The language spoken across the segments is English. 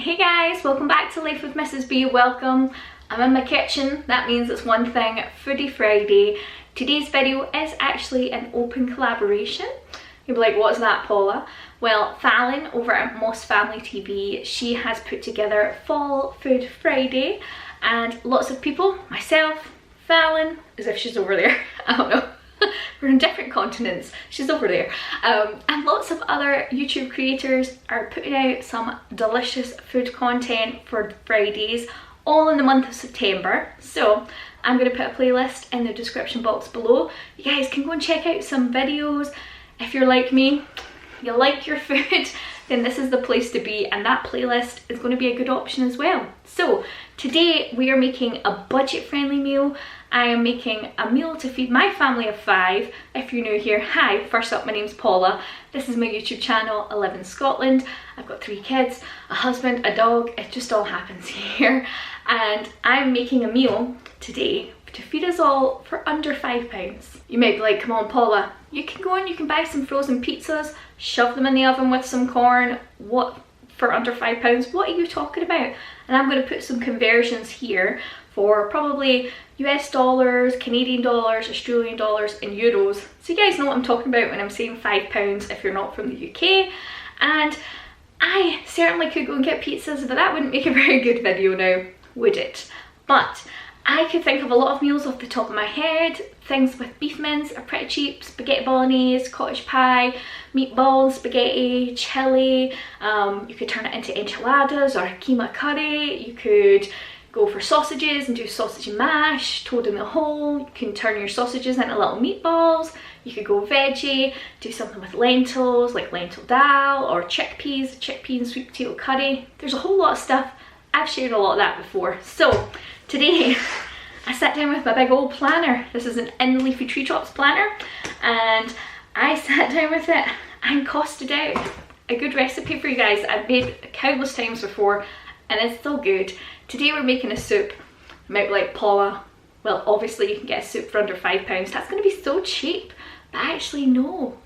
Hey guys, welcome back to Life with Mrs. B. Welcome. I'm in my kitchen. That means it's one thing, Foodie Friday. Today's video is actually an open collaboration. You'll be like, what's that, Paula? Well, Fallon over at Moss Family TV, she has put together Fall Food Friday, and lots of people, myself, Fallon, as if she's over there, I don't know. We're on different continents, she's over there, and lots of other YouTube creators are putting out some delicious food content for Fridays, all in the month of September. So I'm going to put a playlist in the description box below. You guys can go and check out some videos. If you're like me, you like your food, then this is the place to be, and that playlist is going to be a good option as well. So today we are making a budget-friendly meal. I am making a meal to feed my family of 5. If you're new here, hi, first up, my name's Paula. This is my YouTube channel. I live in Scotland. I've got 3 kids, a husband, a dog. It just all happens here. And I'm making a meal today to feed us all for under £5. You might be like, come on Paula, you can go and you can buy some frozen pizzas, shove them in the oven with some corn. What, for under £5? What are you talking about? And I'm going to put some conversions here for probably US dollars, Canadian dollars, Australian dollars and euros. So you guys know what I'm talking about when I'm saying £5 if you're not from the UK. And I certainly could go and get pizzas, but that wouldn't make a very good video now, would it? But I could think of a lot of meals off the top of my head. Things with beef mince are pretty cheap. Spaghetti bolognese, cottage pie, meatballs, spaghetti, chili. You could turn it into enchiladas or keema curry. You could go for sausages and do sausage and mash, toad in the hole. You can turn your sausages into little meatballs. You could go veggie, do something with lentils like lentil dal, or chickpeas, chickpea and sweet potato curry. There's a whole lot of stuff. I've shared a lot of that before. So today I sat down with my big old planner. This is an In Leafy Tree Tops planner, and I sat down with it and costed out a good recipe for you guys. I've made countless times before and it's still good. Today we're making a soup. You might be like, Paula, well obviously you can get a soup for under £5. That's going to be so cheap. But actually no.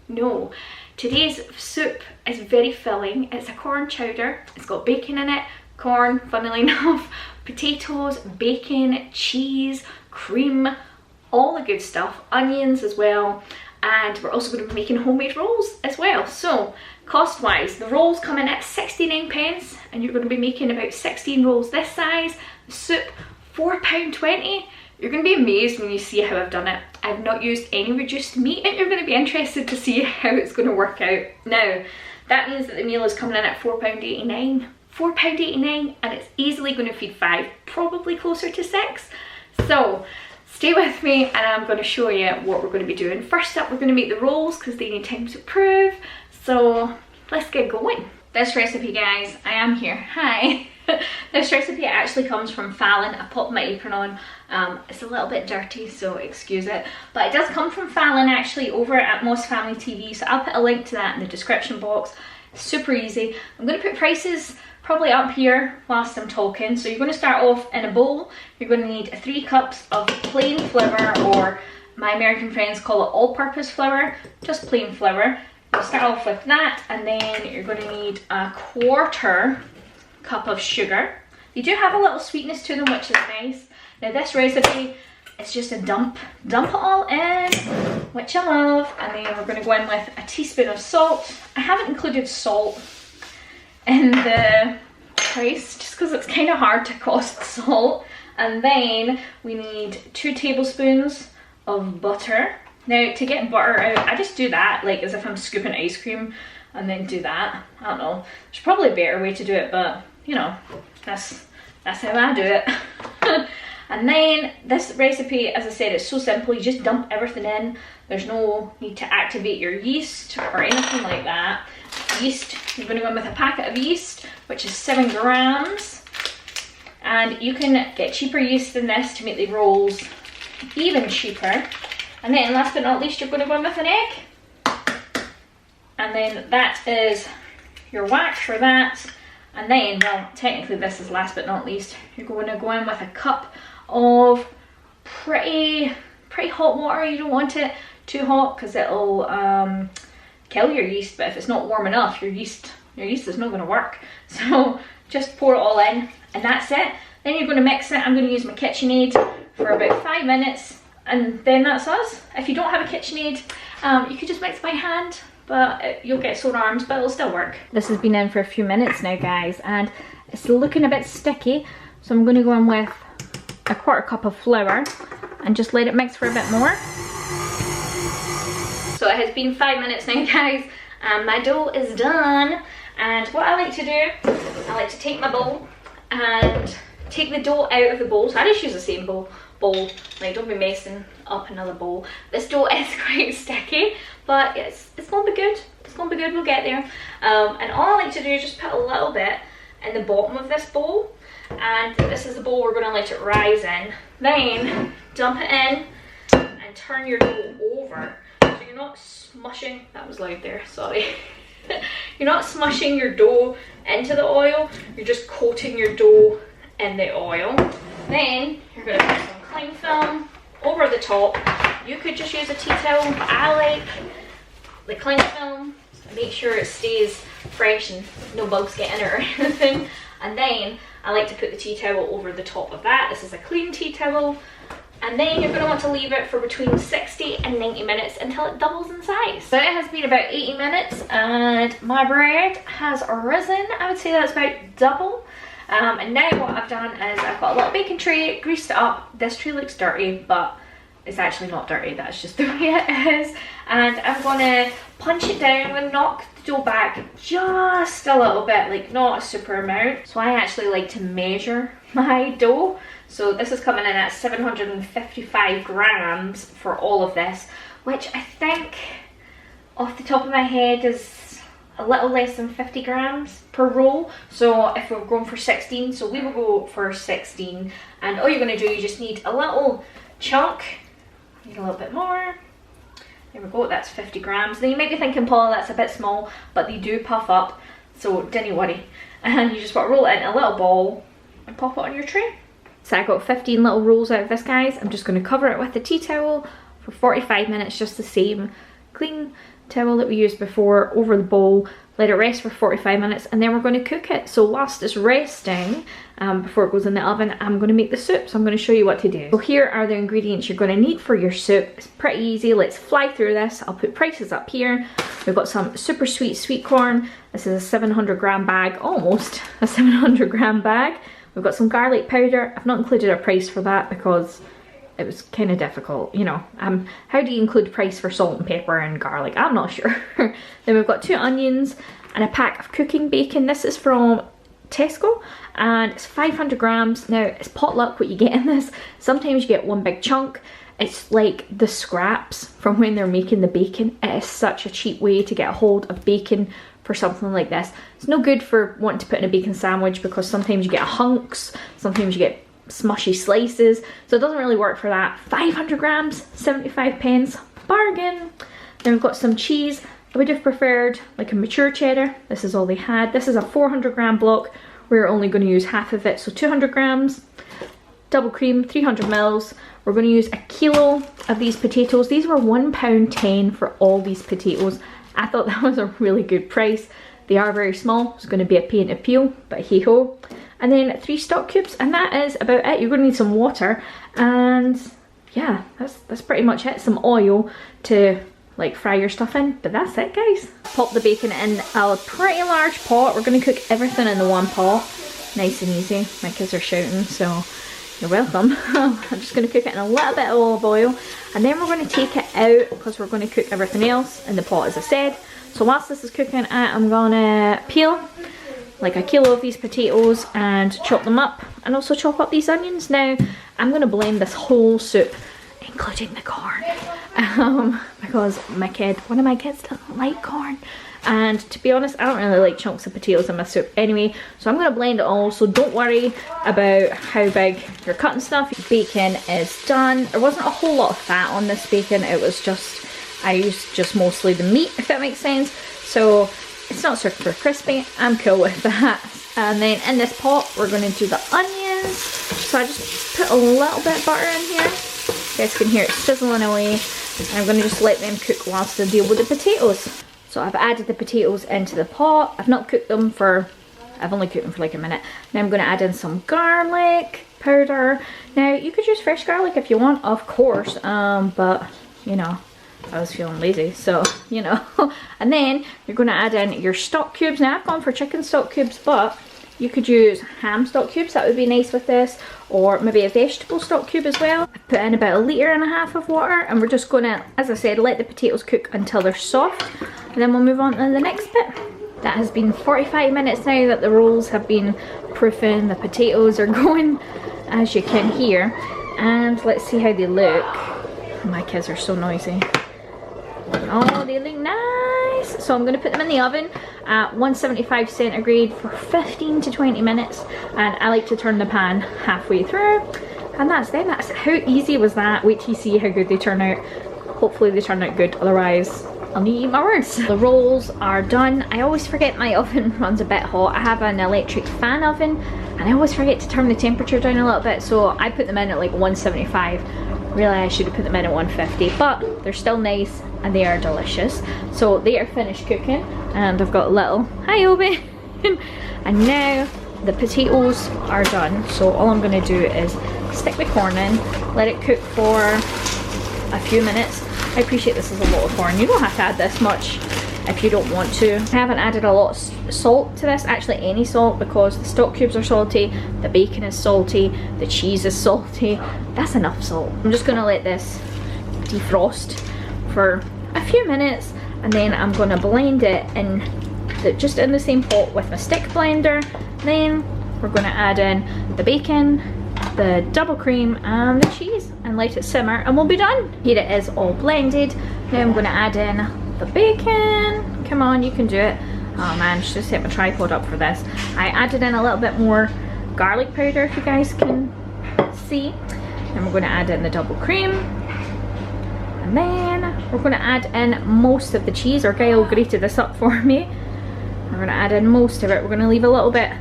Today's soup is very filling. It's a corn chowder. It's got bacon in it, corn, funnily enough, potatoes, bacon, cheese, cream, all the good stuff, onions as well. And we're also going to be making homemade rolls as well. So cost wise, the rolls come in at 69p, and you're going to be making about 16 rolls this size. The soup, £4.20. You're going to be amazed when you see how I've done it. I've not used any reduced meat, and you're going to be interested to see how it's going to work out. Now, that means that the meal is coming in at £4.89. £4.89, and it's easily going to feed 5, probably closer to 6. So stay with me and I'm going to show you what we're going to be doing. First up, we're going to make the rolls because they need time to prove. So let's get going. This recipe, guys, I am here. Hi. This recipe actually comes from Fallon. I popped my apron on. It's a little bit dirty, so excuse it. But it does come from Fallon actually over at Moss Family TV. So I'll put a link to that in the description box. Super easy. I'm going to put prices probably up here whilst I'm talking. So you're going to start off in a bowl. You're going to need 3 cups of plain flour, or my American friends call it all-purpose flour, just plain flour. You'll start off with that, and then you're going to need a 1/4 cup of sugar. They do have a little sweetness to them, which is nice. Now this recipe is just a dump it all in, which I love. And then we're going to go in with a teaspoon of salt. I haven't included salt in the price just because it's kind of hard to cost salt. And then we need 2 tablespoons of butter. Now to get butter out, I just do that like as if I'm scooping ice cream and then do that. I don't know, there's probably a better way to do it, but you know, that's how I do it. And then this recipe, as I said, it's so simple. You just dump everything in. There's no need to activate your yeast or anything like that. Yeast, you're going to go in with a packet of yeast, which is 7 grams. And you can get cheaper yeast than this to make the rolls even cheaper. And then last but not least, you're going to go in with an egg. And then that is your wax for that. And then, well, technically this is last but not least, you're going to go in with a cup of pretty hot water. You don't want it too hot because it'll kill your yeast, but if it's not warm enough, your yeast is not going to work. So just pour it all in and that's it. Then you're going to mix it. I'm going to use my KitchenAid for about 5 minutes and then that's us. If you don't have a KitchenAid, you could just mix by hand, but you'll get sore arms, but it'll still work. This has been in for a few minutes now, guys, and it's looking a bit sticky, so I'm going to go in with a 1/4 cup of flour and just let it mix for a bit more. So it has been 5 minutes now, guys, and my dough is done. And what I like to do, I like to take my bowl and take the dough out of the bowl. So I just use the same bowl, like don't be messing up another bowl. This dough is quite sticky, but it's gonna be good. It's gonna be good, we'll get there. And all I like to do is just put a little bit in the bottom of this bowl, and this is the bowl we're gonna let it rise in. Then dump it in and turn your dough over. So you're not smushing, that was loud there, sorry. You're not smushing your dough into the oil, you're just coating your dough in the oil. Then you're going to put some cling film over the top. You could just use a tea towel, but I like the cling film. Make sure it stays fresh and no bugs get in it or anything. And then I like to put the tea towel over the top of that. This is a clean tea towel. And then you're going to want to leave it for between 60 and 90 minutes until it doubles in size. So it has been about 80 minutes and my bread has risen. I would say that's about double. And now what I've done is I've got a little baking tray, greased it up. This tray looks dirty, but it's actually not dirty, that's just the way it is. And I'm going to punch it down. I'm going to knock the dough back just a little bit, like not a super amount. So I actually like to measure my dough. So this is coming in at 755 grams for all of this, which I think off the top of my head is a little less than 50 grams per roll. So if we're going for 16, so we will go for 16. And all you're going to do, you just need a little chunk. Need a little bit more. There we go, that's 50 grams. Now you might be thinking, Paula, that's a bit small, but they do puff up, so don't worry. And you just want to roll it in a little ball and pop it on your tray. So I got 15 little rolls out of this, guys. I'm just going to cover it with a tea towel for 45 minutes, just the same clean towel that we used before over the bowl. Let it rest for 45 minutes and then we're going to cook it. So whilst it's resting, before it goes in the oven, I'm going to make the soup. So I'm going to show you what to do. So here are the ingredients you're going to need for your soup. It's pretty easy. Let's fly through this. I'll put prices up here. We've got some super sweet corn. This is a 700 gram bag, almost a 700 gram bag. We've got some garlic powder. I've not included a price for that because it was kind of difficult, you know. How do you include price for salt and pepper and garlic? I'm not sure. Then we've got 2 onions and a pack of cooking bacon. This is from Tesco and it's 500 grams. Now it's potluck what you get in this. Sometimes you get one big chunk. It's like the scraps from when they're making the bacon. It is such a cheap way to get a hold of bacon for something like this. It's no good for wanting to put in a bacon sandwich because sometimes you get hunks, sometimes you get smushy slices, so it doesn't really work for that. 500 grams, 75 pence, bargain. Then we've got some cheese. I would have preferred like a mature cheddar. This is all they had. This is a 400 gram block. We're only going to use half of it, so 200 grams. Double cream, 300 mils. We're going to use a kilo of these potatoes. These were £1.10 for all these potatoes. I thought that was a really good price. They are very small. It's going to be a pain to peel, but hey ho. And then 3 stock cubes, and that is about it. You're going to need some water, and yeah, that's pretty much it. Some oil to like fry your stuff in, but that's it, guys. Pop the bacon in a pretty large pot. We're going to cook everything in the one pot. Nice and easy. My kids are shouting, so you're welcome. I'm just going to cook it in a little bit of olive oil, and then we're going to take it out because we're going to cook everything else in the pot, as I said. So whilst this is cooking, I'm going to peel like a kilo of these potatoes and chop them up, and also chop up these onions. Now I'm going to blend this whole soup, including the corn, because one of my kids doesn't like corn, and to be honest I don't really like chunks of potatoes in my soup anyway, so I'm going to blend it all. So don't worry about how big you're cutting stuff. Bacon is done. There wasn't a whole lot of fat on this bacon, it was just, I used just mostly the meat, if that makes sense, so it's not super crispy. I'm cool with that. And then in this pot we're going to do the onions. So I just put a little bit of butter in here. You guys can hear it sizzling away. And I'm going to just let them cook whilst I deal with the potatoes. So I've added the potatoes into the pot. I've not cooked them for I've only cooked them for like a minute. Now I'm going to add in some garlic powder. Now you could use fresh garlic if you want, of course, but you know, I was feeling lazy, so you know. And then you're going to add in your stock cubes. Now I've gone for chicken stock cubes, but you could use ham stock cubes, that would be nice with this, or maybe a vegetable stock cube as well. I put in about 1.5 litres of water, and we're just going to, as I said, let the potatoes cook until they're soft, and then we'll move on to the next bit. That has been 45 minutes now that the rolls have been proofing, the potatoes are going, as you can hear, and let's see how they look. My kids are so noisy. Oh, they look nice. So I'm going to put them in the oven at 175 centigrade for 15 to 20 minutes, and I like to turn the pan halfway through, and that's them. That's how easy was that. Wait till you see how good they turn out. Hopefully they turn out good, otherwise I'll need to eat my words. The rolls are done. I always forget my oven runs a bit hot. I have an electric fan oven, and I always forget to turn the temperature down a little bit, so I put them in at like 175. Really, I should have put them in at 150, but they're still nice and they are delicious. So they are finished cooking, and I've got a little, hi Obi. And now the potatoes are done, so all I'm going to do is stick the corn in, let it cook for a few minutes. I appreciate this is a lot of corn. You don't have to add this much if you don't want to. I haven't added a lot of salt to this, actually any salt, because the stock cubes are salty, the bacon is salty, the cheese is salty. That's enough salt. I'm just going to let this defrost for a few minutes, and then I'm going to blend it in just in the same pot with my stick blender. Then we're going to add in the bacon, the double cream and the cheese, and let it simmer, and we'll be done. Here it is all blended. Now I'm going to add in the bacon. Come on, you can do it. Oh man, just set my tripod up for this. I added in a little bit more garlic powder, if you guys can see. Then we're going to add in the double cream, and then we're going to add in most of the cheese. Argyll grated this up for me. We're going to add in most of it. We're going to leave a little bit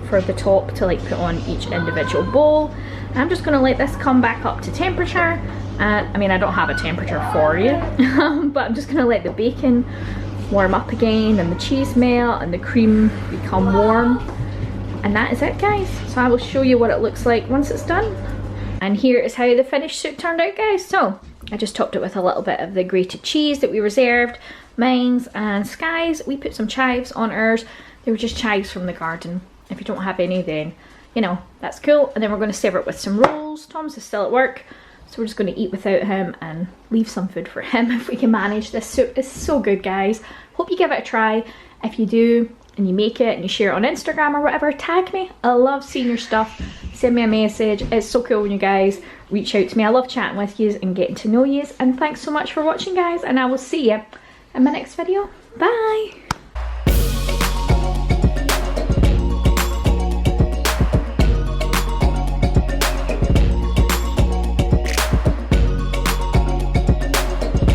for the top to like put on each individual bowl. And I'm just going to let this come back up to temperature. I mean, I don't have a temperature for you, but I'm just going to let the bacon warm up again, and the cheese melt, and the cream become warm. And that is it, guys. So I will show you what it looks like once it's done. And here is how the finished soup turned out, guys. So I just topped it with a little bit of the grated cheese that we reserved. Mine's and Sky's, we put some chives on ours. They were just chives from the garden. If you don't have any, then you know, that's cool. And then we're going to serve it with some rolls. Tom's is still at work, so we're just going to eat without him and leave some food for him if we can manage. This soup is so good, guys. Hope you give it a try. If you do and you make it and you share it on Instagram or whatever, tag me. I love seeing your stuff. Send me a message. It's so cool when you guys reach out to me. I love chatting with you and getting to know you. And thanks so much for watching, guys, and I will see you in my next video. Bye.